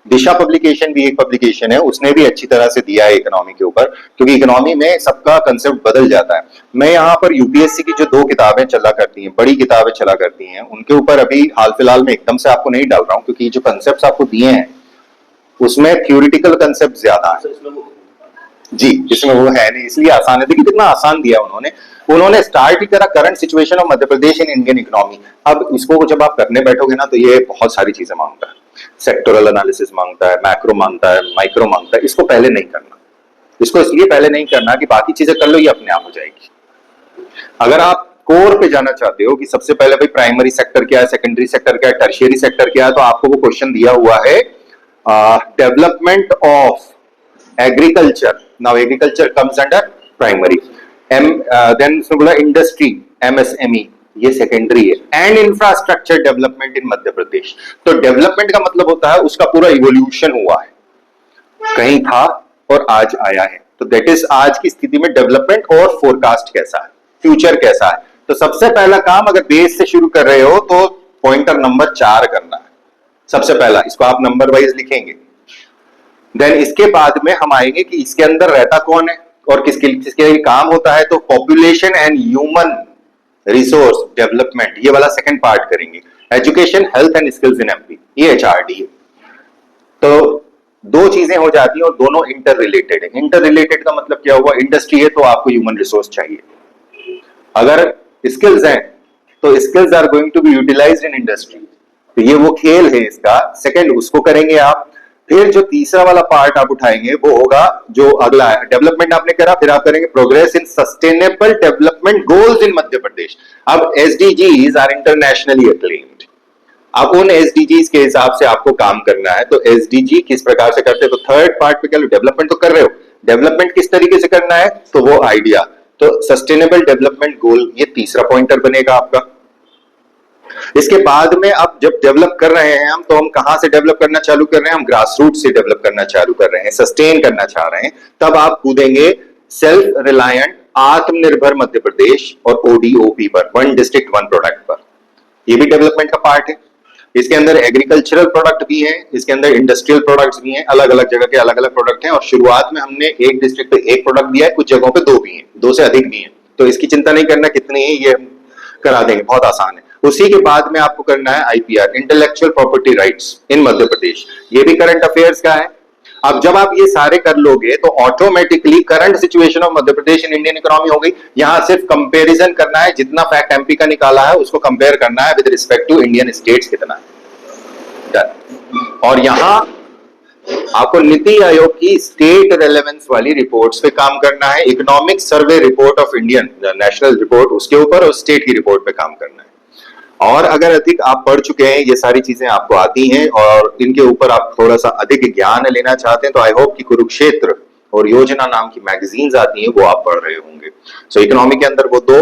दिशा पब्लिकेशन भी एक पब्लिकेशन है, उसने भी अच्छी तरह से दिया है इकोनॉमी के ऊपर, क्योंकि इकोनॉमी में सबका कंसेप्ट बदल जाता है। मैं यहाँ पर यूपीएससी की जो 2 किताबें चला करती हैं, बड़ी किताबें चला करती हैं, उनके ऊपर अभी हाल फिलहाल में एकदम से आपको नहीं डाल रहा हूं, क्योंकि जो कंसेप्ट आपको दिए हैं उसमें थ्योरेटिकल कंसेप्ट ज्यादा है। सर इसमें वो जी, इसमें वो है नहीं, इसलिए आसान है। देखिए कितना आसान दिया उन्होंने स्टार्ट ही करा current situation of Madhya Pradesh in Indian economy. अब इसको जब आप करने बैठोगे ना, तो ये बहुत सारी चीजें मांगता है। सेक्टोरल एनालिसिस मांगता है, मैक्रो मांगता है, माइक्रो मांगता है। इसको पहले नहीं करना, इसको इसलिए पहले नहीं करना कि बाकी चीजें कर लो, ये अपने आप हो जाएगी। अगर आप कोर पे जाना चाहते हो कि सबसे पहले भाई प्राइमरी सेक्टर क्या है, सेकेंडरी सेक्टर क्या है, टर्शियरी सेक्टर क्या है, तो आपको वो क्वेश्चन दिया हुआ है, development of agriculture. Now agriculture comes under primary, then उसमें बोला इंडस्ट्री, एमएसएमई, ये सेकेंडरी है, and infrastructure development in Madhya Pradesh. तो डेवलपमेंट का मतलब होता है उसका पूरा इवोल्यूशन हुआ है, कहीं था और आज आया है। तो दैट इज आज की स्थिति में डेवलपमेंट और फोरकास्ट कैसा है, फ्यूचर कैसा है। तो सबसे पहला काम अगर बेस से शुरू कर रहे हो तो पॉइंटर नंबर 4 करना है सबसे पहला। इसको आप नंबर वाइज लिखेंगे। देन इसके बाद में हम आएंगे कि इसके अंदर रहता कौन है और किसके किसके काम होता है। तो population and human resource development, ये वाला सेकंड पार्ट करेंगे। Education, health and skills in MP, ये एचआरडी है। तो 2 चीजें हो जाती हैं और दोनों इंटर रिलेटेड है। इंटर रिलेटेड का मतलब क्या हुआ, इंडस्ट्री है तो आपको ह्यूमन रिसोर्स चाहिए, अगर स्किल्स हैं तो skills are going to be utilised in industry. तो ये वो खेल है इसका। सेकंड उसको करेंगे आप। फिर जो तीसरा वाला पार्ट आप उठाएंगे वो होगा जो अगला है, डेवलपमेंट आपने करा, फिर आप करेंगे progress in sustainable development goals in Madhya Pradesh. अब एसडीजीज आर इंटरनेशनली अक्लेम्ड। अब उन एसडीजीज के हिसाब से आपको काम करना है। तो एसडीजी किस प्रकार से करते हैं, तो थर्ड पार्ट पे क्या लो, डेवलपमेंट तो कर रहे हो, डेवलपमेंट किस तरीके से करना है, तो वो आइडिया, तो सस्टेनेबल डेवलपमेंट गोल, ये तीसरा पॉइंटर बनेगा आपका। इसके बाद में अब जब डेवलप कर रहे हैं हम, तो हम कहां से डेवलप करना चालू कर रहे हैं, हम ग्रास रूट से डेवलप करना चालू कर रहे हैं, सस्टेन करना चाह रहे हैं। तब आप कूदेंगे सेल्फ रिलायंट आत्मनिर्भर मध्य प्रदेश और ओडीओपी पर, 1 डिस्ट्रिक्ट 1 प्रोडक्ट पर। ये भी डेवलपमेंट का पार्ट है। इसके अंदर एग्रीकल्चरल प्रोडक्ट भी है, इसके अंदर इंडस्ट्रियल प्रोडक्ट्स भी हैं, अलग अलग जगह के अलग अलग प्रोडक्ट हैं। और शुरुआत में हमने एक डिस्ट्रिक्ट पे 1 प्रोडक्ट दिया है, कुछ जगहों पे 2 भी हैं, 2 से अधिक भी हैं। तो इसकी चिंता नहीं करना कितनी है, ये करा देंगे, बहुत आसान है। उसी के बाद में आपको करना है आईपीआर, इंटेलेक्चुअल प्रॉपर्टी राइट्स इन मध्य प्रदेश, ये भी करंट अफेयर्स का है। अब जब आप ये सारे कर लोगे तो automatically current situation of Madhya Pradesh in Indian economy हो गई। यहां सिर्फ कंपैरिजन करना है, जितना फैक्ट एमपी का निकाला है उसको कंपेयर करना है with respect to Indian states कितना है। और यहां आपको नीति आयोग की स्टेट रेलेवेंस वाली रिपोर्ट्स पे काम करना है, economic survey report of Indian national report उसके ऊपर, और स्टेट की रिपोर्ट पे काम करना है। और अगर अधिक आप पढ़ चुके हैं, ये सारी चीजें आपको आती हैं और इनके ऊपर आप थोड़ा सा अधिक ज्ञान लेना चाहते हैं, तो आई होप कि कुरुक्षेत्र और योजना नाम की मैगजीन्स आती हैं, वो आप पढ़ रहे होंगे। सो इकोनॉमी के अंदर वो 2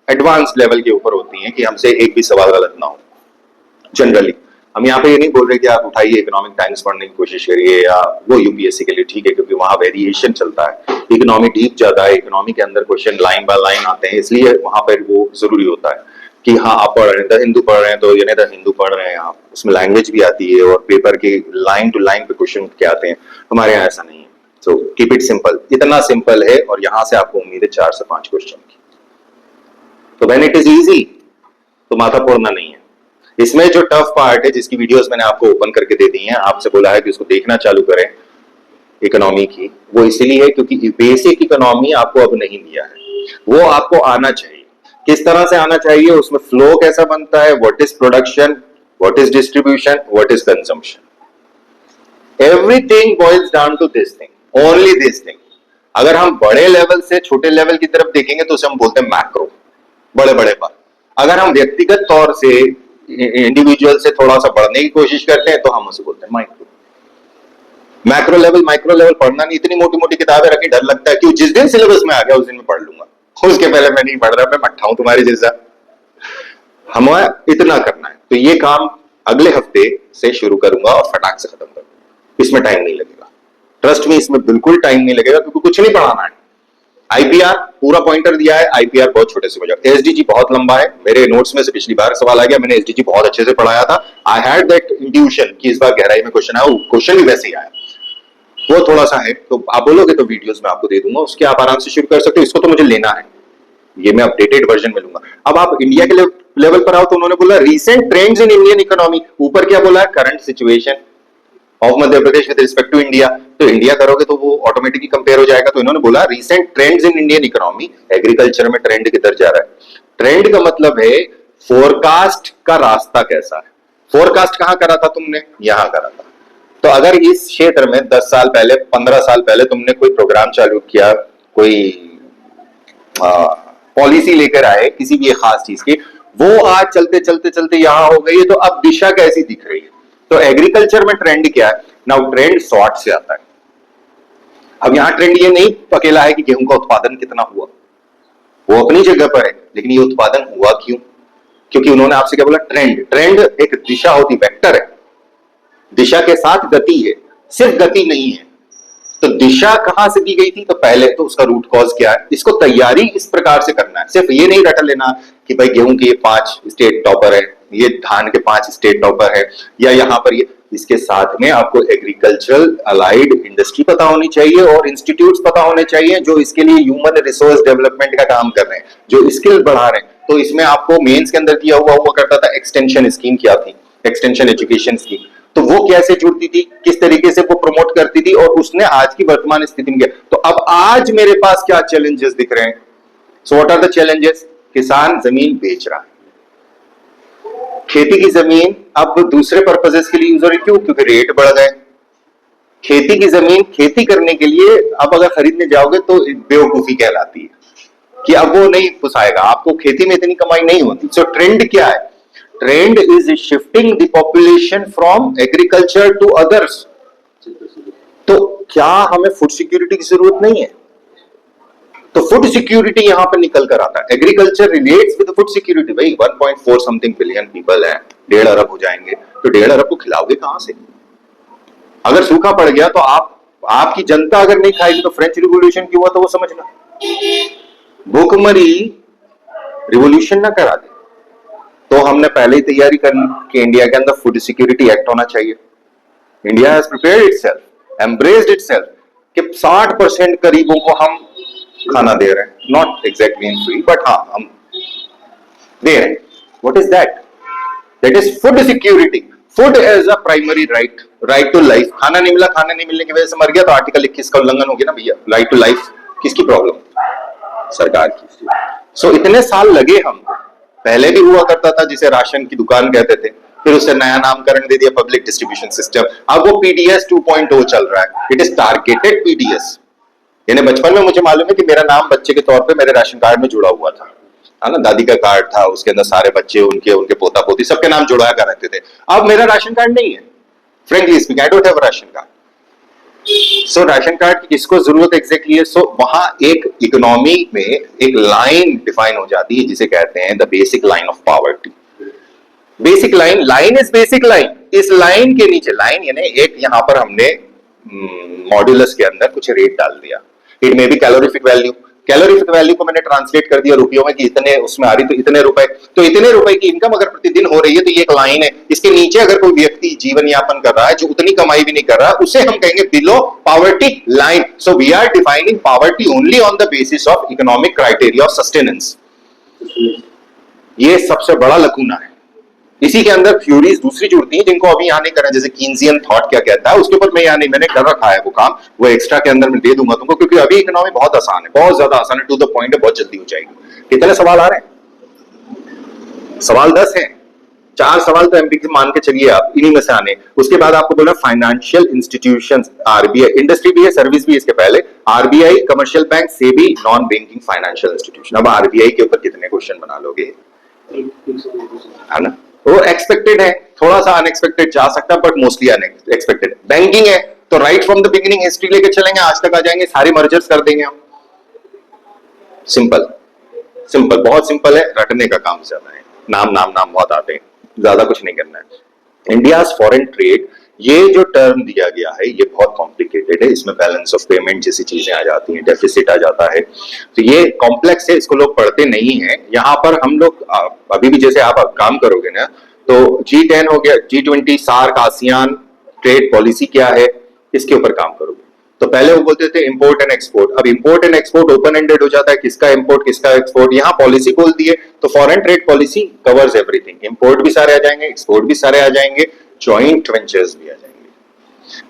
एडवांस लेवल के ऊपर होती हैं कि हमसे एक भी सवाल गलत ना हो। जनरली हम यहाँ पे ये नहीं बोल रहे कि आप उठाइए इकोनॉमिक टाइम्स पढ़ने की कोशिश करिए, या वो यूपीएससी के लिए ठीक है क्योंकि वहां वेरिएशन चलता है, इकोनॉमी डीप ज्यादा है, इकोनॉमी के अंदर क्वेश्चन लाइन बाय लाइन आते हैं, इसलिए वहां पर वो जरूरी होता है कि हाँ आप पढ़ रहे हैं, द हिंदू पढ़ रहे हैं तो ये नहीं द हिंदू पढ़ रहे हैं आप, उसमें लैंग्वेज भी आती है और पेपर के लाइन टू लाइन पे क्वेश्चन क्या आते हैं। हमारे यहाँ ऐसा नहीं है। सो कीप इट सिंपल, इतना सिंपल है, और यहाँ से आपको उम्मीद है 4 से 5 क्वेश्चन की। तो व्हेन इट इज इजी तो माथा फोड़ना नहीं है। इसमें जो टफ पार्ट है, जिसकी वीडियोस मैंने आपको ओपन करके दे दी हैं, आपसे बोला है कि उसको देखना चालू करें इकोनॉमी की, वो इसीलिए है क्योंकि बेसिक इकोनॉमी आपको अब नहीं दिया है, वो आपको आना चाहिए। किस तरह से आना चाहिए, उसमें फ्लो कैसा बनता है, what is production, what is distribution, what is consumption, everything boils down to this thing, only this thing. अगर हम बड़े लेवल से छोटे लेवल की तरफ देखेंगे तो उसे हम बोलते हैं मैक्रो, बड़े बड़े पर। अगर हम व्यक्तिगत तौर से इंडिविजुअल से थोड़ा सा बढ़ने की कोशिश करते हैं तो हम उसे बोलते हैं micro. Macro level micro level पढ़ना नहीं, इतनी मोटी मोटी किताबें रखी, डर लगता है कि जिस दिन सिलेबस में आ गया उस दिन मैं पढ़ लूंगा, उसके पहले मैं नहीं पढ़ रहा, मैं मट्ठा हूं तुम्हारे जैसा। हमें इतना करना है। तो ये काम अगले हफ्ते से शुरू करूंगा और फटाक से खत्म करूंगा, इसमें टाइम नहीं लगेगा, ट्रस्ट में, इसमें बिल्कुल टाइम नहीं लगेगा क्योंकि कुछ नहीं पढ़ाना है। आईपीआर पूरा पॉइंटर दिया है, आईपीआर बहुत छोटे से बजा, एसडीजी बहुत लंबा है, मेरे नोट्स में से पिछली बार सवाल आ गया, मैंने एसडीजी बहुत अच्छे से पढ़ाया था, आई हैड दैट इंट्यूशन कि इस बार गहराई में क्वेश्चन आया, क्वेश्चन भी वैसे ही आया, वो थोड़ा सा है, तो आप बोलोगे तो वीडियोस में आपको दे दूंगा, उसके आप आराम से शुरू कर सकते हो, इसको तो मुझे लेना है, ये मैं अपडेटेड वर्जन में लूंगा। अब आप इंडिया के लेवल पर आओ तो उन्होंने बोला recent trends in Indian economy, ऊपर क्या बोला है, current situation of Madhya Pradesh with respect to India, तो इंडिया करोगे तो वो ऑटोमेटिकली कंपेयर हो जाएगा, तो इन्होंने बोला recent trends in Indian economy, agriculture में ट्रेंड किधर जा रहा है, ट्रेंड का मतलब है फोरकास्ट का रास्ता कैसा है, फोरकास्ट कहां करा था तुमने, यहां करा था, तो अगर इस क्षेत्र में 10 साल पहले 15 साल पहले तुमने कोई प्रोग्राम चालू किया, कोई पॉलिसी लेकर आए किसी भी खास चीज की, वो आज चलते चलते चलते यहां हो गई है, तो अब दिशा कैसी दिख रही है, तो एग्रीकल्चर में ट्रेंड क्या है, नाउ ट्रेंड शॉर्ट से आता है, अब यहां ट्रेंड ये नहीं अकेला है कि गेहूं का उत्पादन कितना हुआ, वो अपनी जगह पर है, लेकिन ये उत्पादन हुआ क्यों, क्योंकि उन्होंने आपसे क्या बोला, ट्रेंड, ट्रेंड एक दिशा होती, वेक्टर है, दिशा के साथ गति है, सिर्फ गति नहीं है, तो दिशा कहां से दी गई थी, तो पहले तो उसका रूट कॉज क्या है, इसको तैयारी इस प्रकार से करना है, सिर्फ ये नहीं रट लेना कि भाई गेहूं के 5 स्टेट टॉपर है, ये धान के 5 स्टेट टॉपर है, या यहां पर ये, इसके साथ में आपको एग्रीकल्चरल अलाइड इंडस्ट्री पता होनी चाहिए और इंस्टीट्यूट्स पता होने चाहिए जो इसके लिए ह्यूमन रिसोर्स डेवलपमेंट का काम कर रहे हैं, जो स्किल बढ़ा रहे हैं, तो इसमें आपको मेंस के अंदर दिया हुआ करता था एक्सटेंशन स्कीम, क्या थी एक्सटेंशन एजुकेशन स्कीम, तो वो कैसे जुड़ती थी, किस तरीके से वो प्रमोट करती थी, और उसने आज की वर्तमान स्थिति में क्या, तो अब आज मेरे पास क्या चैलेंजेस दिख रहे हैं, so what are the challenges, किसान जमीन बेच रहा है, खेती की जमीन अब दूसरे पर्पसेस के लिए यूज हो रही, क्यों, क्योंकि रेट बढ़ गए, खेती की जमीन खेती करने के लिए अब अगर खरीदने जाओगे तो बेवकूफी कहलाती है कि अब वो नहीं पुसाएगा, आपको खेती में इतनी कमाई नहीं होती, सो ट्रेंड क्या है, trend is shifting the population from agriculture to others, तो क्या हमें फूड सिक्योरिटी की जरूरत नहीं है, तो फूड सिक्योरिटी यहां पर निकल कर आता है, agriculture relates with food security, भाई 1.4 समथिंग बिलियन पीपल है, 1.5 अरब हो जाएंगे, तो 1.5 अरब को खिलाओगे कहां से, अगर सूखा पड़ गया तो आपकी जनता अगर नहीं खाएगी तो फ्रेंच रिवॉल्यूशन क्यों हुआ था वो समझना, भूखमरी रिवॉल्यूशन ना करा दे, तो हमने पहले ही तैयारी करनी कि इंडिया के अंदर फूड सिक्योरिटी एक्ट होना चाहिए, India has prepared itself, embraced itself कि 60% गरीबों को हम खाना दे रहे हैं, not exactly in free but हाँ हम दे रहे हैं, what is that, that is food security, food as a primary right, right to life, खाना नहीं मिला, खाना नहीं मिलने की वजह से मर गया तो आर्टिकल 21 का उल्लंघन हो गया ना भैया, राइट टू लाइफ किसकी प्रॉब्लम, सरकार की, सो इतने साल लगे हमको, पहले भी हुआ करता था जिसे राशन की दुकान कहते थे, फिर उसे नया नामकरण दे दिया पब्लिक डिस्ट्रीब्यूशन सिस्टम, अब वो पीडीएस 2.0 चल रहा है, इट इज टारगेटेड पीडीएस, यानी बचपन में मुझे मालूम है कि मेरा नाम बच्चे के तौर पे मेरे राशन कार्ड में जुड़ा हुआ था, है ना, दादी का कार्ड था उसके अंदर सारे बच्चे उनके पोता पोती सबके नाम जुड़ाया कर रहते थे, अब मेरा राशन कार्ड नहीं है, frankly speaking I don't have ration card, so ration card की किसको जरूरत एग्जैक्टली है, सो वहां एक इकोनॉमी में एक लाइन डिफाइन हो जाती है जिसे कहते हैं the basic line of poverty, basic line, line is basic line, इस लाइन के नीचे, लाइन यानी एक यहां पर हमने मॉड्यूलस के अंदर कुछ रेट डाल दिया, it may be calorific value, calorific value को मैंने ट्रांसलेट कर दिया रुपयों में कि इतने उसमें आ रही तो इतने रुपए, तो इतने रुपए की इनकम अगर प्रतिदिन हो रही है तो ये एक लाइन है, इसके नीचे अगर कोई व्यक्ति जीवन यापन कर रहा है जो उतनी कमाई भी नहीं कर रहा उसे हम कहेंगे below poverty line, so we are defining poverty only on the basis of economic criteria of sustenance, ये सबसे बड़ा लकूना है, इसी के अंदर थ्योरीज दूसरी जुड़ती हैं जिनको अभी यहां नहीं करना, जैसे कीन्सियन थॉट क्या कहता है उसके ऊपर मैं यहां नहीं, मैंने कर रखा है वो काम, वो एक्स्ट्रा के अंदर मैं दे दूंगा तुमको, क्योंकि अभी इकोनॉमी बहुत आसान है, बहुत ज्यादा आसान है, टू द पॉइंट है, बहुत जल्दी हो जाएगी। कितने सवाल आ रहे हैं, सवाल 10 हैं, 4 सवाल तो एमपी मान के चलिए आप, इन्हीं में से आने, उसके बाद आपको बोला फाइनेंशियल इंस्टीट्यूशंस, आरबीआई, इंडस्ट्री भी है, सर्विस भी, इसके पहले RBI, commercial bank, SEBI, non banking financial institution, अब आरबीआई के ऊपर कितने क्वेश्चन बना लोगे, है ना, वो एक्सपेक्टेड है, थोड़ा सा अनएक्सपेक्टेड जा सकता है बट मोस्टली अनएक्सपेक्टेड, बैंकिंग है तो right from the beginning history लेके चलेंगे, आज तक आ जाएंगे, सारे मर्जर्स कर देंगे हम, सिंपल सिंपल, बहुत सिंपल है, रटने का काम ज्यादा है, नाम नाम नाम बहुत आते हैं, ज्यादा कुछ नहीं करना है। इंडियाज फॉरेन ट्रेड ये जो टर्म दिया गया है ये बहुत कॉम्प्लिकेटेड है, इसमें बैलेंस ऑफ पेमेंट जैसी चीजें आ जाती हैं, डेफिसिट आ जाता है, तो ये कॉम्प्लेक्स है, इसको लोग पढ़ते नहीं है। यहाँ पर हम लोग अभी भी जैसे आप काम करोगे ना, तो G10 हो गया, G20, SAARC, ASEAN trade policy क्या है, इसके ऊपर काम करोगे। तो पहले वो बोलते थे इंपोर्ट एंड एक्सपोर्ट, अब import and export open ended हो जाता है, किसका इंपोर्ट किसका एक्सपोर्ट, यहाँ पॉलिसी बोल दी है, तो foreign trade policy covers everything, import भी सारे आ जाएंगे, एक्सपोर्ट भी सारे आ जाएंगे, जॉइंट वेंचर्स भी आ जाएंगे।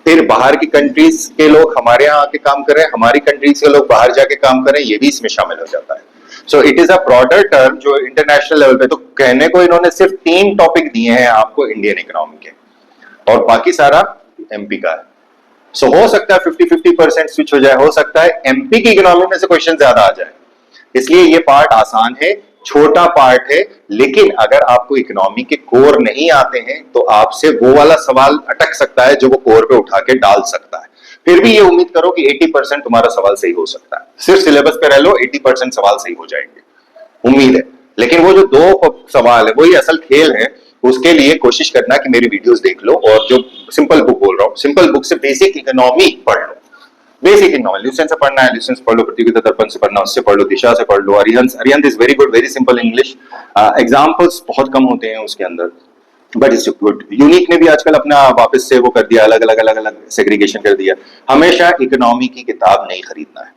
फिर बाहर की कंट्रीज के लोग हमारे यहाँ आके काम कर रहे हैं, हमारी कंट्रीज के लोग बाहर जाके काम कर रहे हैं, ये भी इसमें शामिल हो जाता है। So it is a broader term जो इंटरनेशनल लेवल पे, तो कहने को इन्होंने सिर्फ 3 टॉपिक दिए हैं आपको इंडियन इकोनॉमी के, और बाकी सारा एमपी का है। सो हो सकता है 50-50% स्विच हो जाए, हो सकता है एमपी की इकोनॉमी में से क्वेश्चन ज्यादा आ जाए, इसलिए ये पार्ट आसान है, छोटा पार्ट है, लेकिन अगर आपको इकोनॉमी के कोर नहीं आते हैं तो आपसे वो वाला सवाल अटक सकता है जो वो कोर पे उठा के डाल सकता है। फिर भी ये उम्मीद करो कि 80% तुम्हारा सवाल सही हो सकता है, सिर्फ सिलेबस पे रह लो 80% सवाल सही हो जाएंगे, उम्मीद है। लेकिन वो जो 2 सवाल है वही असल खेल है, उसके लिए कोशिश करना कि मेरी वीडियोस देख लो, और जो सिंपल बुक बोल रहा हूँ, सिंपल बुक से बेसिक इकोनॉमी पढ़ लो, बेसिक इकोनॉमी, ल्यूसेंट से पढ़ना है, ल्यूसेंट पढ़ लो, प्रतियोगिता दर्पण से पढ़ना, उससे पढ़ लो, दिशा से पढ़ लो, Arihant is very good, very simple English, examples बहुत कम होते हैं उसके अंदर, बट इट्स गुड। यूनिक ने भी आजकल अपना वापस से वो कर दिया, अलग अलग सेग्रीगेशन कर दिया। हमेशा इकोनॉमी की किताब नहीं खरीदना है,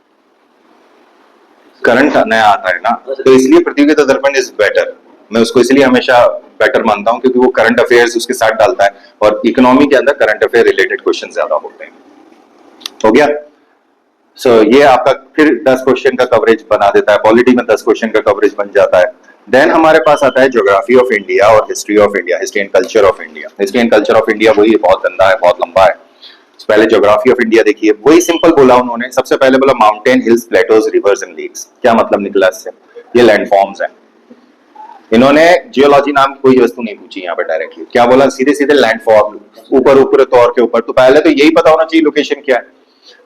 करंट नया आता है ना, तो इसलिए प्रतियोगिता दर्पण इज बेटर, मैं उसको इसलिए हमेशा बेटर मानता हूं क्योंकि वो करंट अफेयर्स उसके साथ डालता है, और इकोनॉमी के अंदर करंट अफेयर रिलेटेड क्वेश्चन ज्यादा होते हैं। हो गया। सो ये आपका फिर 10 क्वेश्चन का कवरेज बना देता है, पॉलिटी में 10 क्वेश्चन का कवरेज बन जाता है। देन हमारे पास आता है ज्योग्राफी ऑफ इंडिया और history of India, history and culture of India. History and culture of India वही बहुत गंदा है, बहुत लंबा है। पहले ज्योग्राफी ऑफ इंडिया देखिए, वही सिंपल बोला उन्होंने, सबसे पहले बोला mountain, hills, plateaus, rivers and lakes. क्या मतलब निकला इससे? ये लैंडफॉर्म्स हैं। इन्होंने जियोलॉजी नाम की कोई वस्तु नहीं पूछी यहाँ पे डायरेक्टली, क्या बोला? सीधे सीधे लैंडफॉर्म, ऊपर ऊपर तौर के ऊपर। तो पहले तो यही पता होना चाहिए लोकेशन क्या है,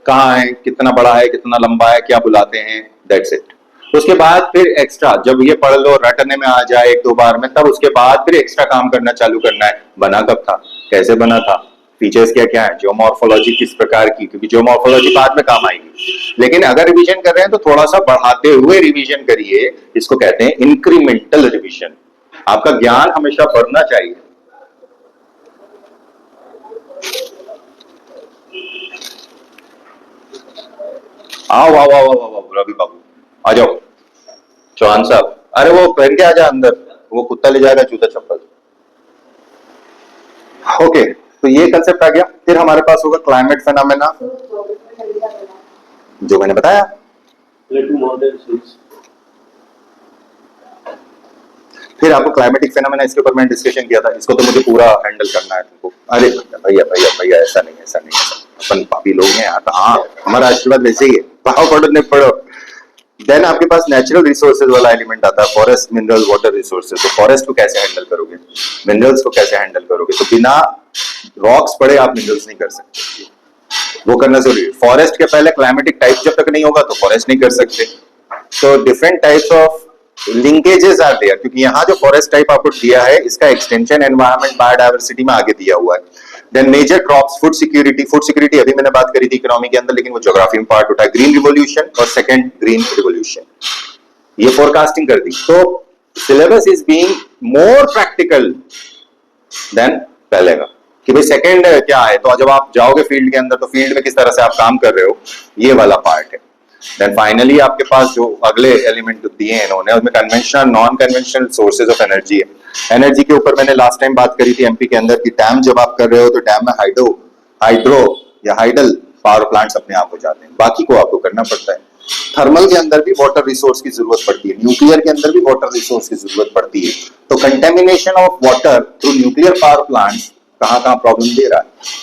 कहाँ है, कितना बड़ा है, कितना लंबा है, क्या बुलाते हैं, दैट्स इट। उसके बाद फिर एक्स्ट्रा, जब ये पढ़ लो, रटने में आ जाए 1-2 बार में, तब उसके बाद फिर एक्स्ट्रा काम करना चालू करना है। बना कब था, कैसे बना था, फीचर्स क्या क्या है, जियोमॉर्फोलॉजी किस प्रकार की, क्योंकि जियोमॉर्फोलॉजी बाद में काम आएगी। लेकिन अगर रिवीजन कर रहे हैं तो थोड़ा सा बढ़ाते हुए रिवीजन करिए, इसको कहते हैं इंक्रीमेंटल रिवीजन। आपका ज्ञान हमेशा बढ़ना चाहिए। आओ आओ आओ आओ आओ रवि बाबू, आ जाओ। चौहान साहब, अरे वो पहन के आ जा अंदर, वो कुत्ता ले जाएगा जूता चप्पल। ओके, तो ये कंसेप्ट आ गया। फिर हमारे पास होगा क्लाइमेट फेनोमेना, जो मैंने बताया। फिर आपको क्लाइमेटिक फेनोमेना, इसके ऊपर मैंने डिस्कशन किया था, इसको तो मुझे पूरा हैंडल करना है तुमको। अरे भैया भैया भैया, ऐसा नहीं ऐसा नहीं, अपन पापी लोग हैं यार। हाँ, हमारा आशीर्वाद वैसे ही है, पढ़ो पढ़ो नहीं पढ़ो। देन आपके पास नेचुरल रिसोर्सेज वाला एलिमेंट आता है, फॉरेस्ट, मिनरल, वाटर रिसोर्सेज। तो फॉरेस्ट को कैसे हैंडल करोगे, मिनरल्स को कैसे हैंडल करोगे? तो बिना रॉक्स पड़े आप मिनरल्स नहीं कर सकते, वो करना जरूरी है। फॉरेस्ट के पहले क्लाइमेटिक टाइप जब तक नहीं होगा तो फॉरेस्ट नहीं कर सकते। तो different types of linkages are there, क्योंकि यहाँ जो फॉरेस्ट टाइप आपको दिया है इसका एक्सटेंशन एनवायरमेंट बायोडायवर्सिटी में आगे दिया हुआ है। Then major crops, food security. Food security अभी मैंने बात करी थी इकोनॉमी के अंदर, लेकिन वो ज्योग्राफी में पार्ट उठा है। ग्रीन रिवोल्यूशन और सेकंड ग्रीन रिवोल्यूशन, ये फोरकास्टिंग कर दी। तो syllabus is being more practical than पहले का, कि भाई सेकंड क्या है, तो जब आप जाओगे फील्ड के अंदर तो फील्ड में किस तरह से आप काम कर रहे हो, ये वाला पार्ट है। देन फाइनली आपके पास जो अगले एलिमेंट दिए हैं इन्होंने, उसमें conventional, non conventional sources of energy है। एनर्जी के ऊपर मैंने लास्ट टाइम बात करी थी एमपी के अंदर, कि डैम जब आप कर रहे हो तो डैम में हाइड्रो या हाइडल पावर प्लांट्स अपने आप हो जाते हैं, बाकी को आपको करना पड़ता है। थर्मल के अंदर भी वाटर रिसोर्स की जरूरत पड़ती है, न्यूक्लियर के अंदर भी वाटर रिसोर्स की जरूरत पड़ती है। तो contamination of water through nuclear power plants कहाँ प्रॉब्लम दे रहा है।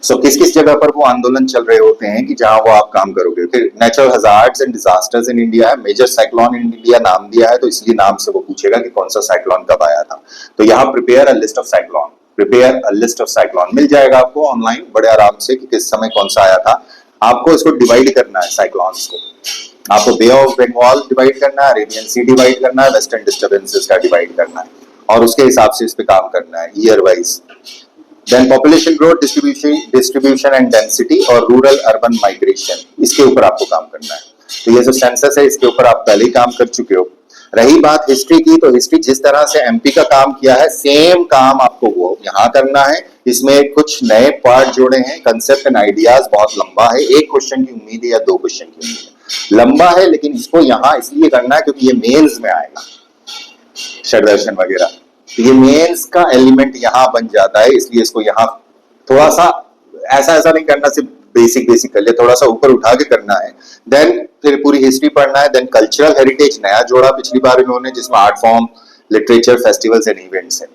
सो किस किस जगह पर वो आंदोलन चल रहे होते हैं कि जहां वो आप काम करोगे। फिर natural hazards and disasters in India है, मेजर साइक्लोन इन इंडिया नाम दिया है, तो इसलिए नाम से वो पूछेगा कि कौन सा साइक्लोन कब आया था। तो यहाँ prepare a list of cyclone, prepare a list of cyclone मिल जाएगा आपको ऑनलाइन बड़े आराम से, कि किस समय कौन सा आया था। आपको इसको डिवाइड करना है साइक्लोन्स को, आपको बे ऑफ बंगाल डिवाइड करना है, अरेबियन सी डिवाइड करना है, वेस्टर्न डिस्टर्बेंसेस का डिवाइड करना है, और उसके हिसाब से इस पे काम करना है year wise. Then population growth, distribution and density और रूरल अर्बन माइग्रेशन, इसके ऊपर आपको काम करना है। तो ये जो सेंसस है इसके ऊपर आप पहले ही काम कर चुके हो। रही बात हिस्ट्री की, तो हिस्ट्री जिस तरह से एमपी का काम किया है सेम काम आपको वो यहाँ करना है। इसमें कुछ नए पार्ट जोड़े हैं, कंसेप्ट एंड आइडियाज बहुत लंबा है, एक क्वेश्चन की उम्मीद है या 2 क्वेश्चन की उम्मीद है, लंबा है, लेकिन इसको यहाँ इसलिए करना है क्योंकि ये मेंस में आएगा, षडदर्शन वगैरह, तो ये मेंस का एलिमेंट यहाँ बन जाता है, इसलिए इसको यहाँ थोड़ा सा ऐसा नहीं करना, सिर्फ बेसिक कर ले, थोड़ा सा ऊपर उठा के करना है। देन फिर पूरी हिस्ट्री पढ़ना है। देन कल्चरल हेरिटेज नया जोड़ा पिछली बार इन्होंने, जिसमें art form, literature, festivals and events है।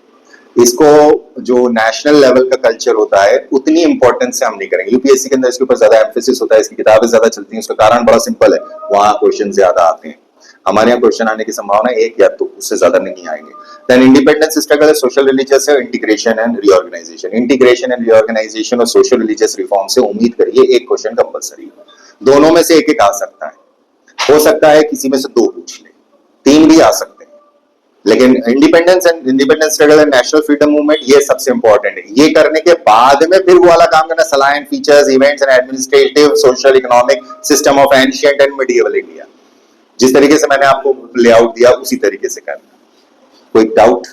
इसको जो नेशनल लेवल का कल्चर होता है उतनी इंपॉर्टेंस से हम नहीं करेंगे, यूपीएससी के अंदर इसके ऊपर ज्यादा एम्फेसिस होता है, इसकी किताबें ज्यादा चलती हैं, उसका कारण बड़ा सिंपल है, वहां क्वेश्चन ज्यादा आते हैं। हमारे यहाँ क्वेश्चन आने की संभावना एक या तो उससे ज्यादा नहीं आएंगे। देन इंडिपेंडेंस स्ट्रगल है, सोशल रिलीजियस है, integration and reorganisation. Integration and reorganisation और सोशल रिलीजियस रिफॉर्म से उम्मीद करिए एक क्वेश्चन कंपलसरी, दोनों में से एक आ सकता है, हो सकता है किसी में से 2 पूछ ले, 3 भी आ सकते हैं, लेकिन independence struggle and national freedom movement ये सबसे इंपॉर्टेंट है। ये करने के बाद में फिर वो वाला काम करना, saline features, events and administrative, social, economic system of ancient and medieval India, जिस तरीके से मैंने आपको लेआउट दिया उसी तरीके से करना। कोई डाउट?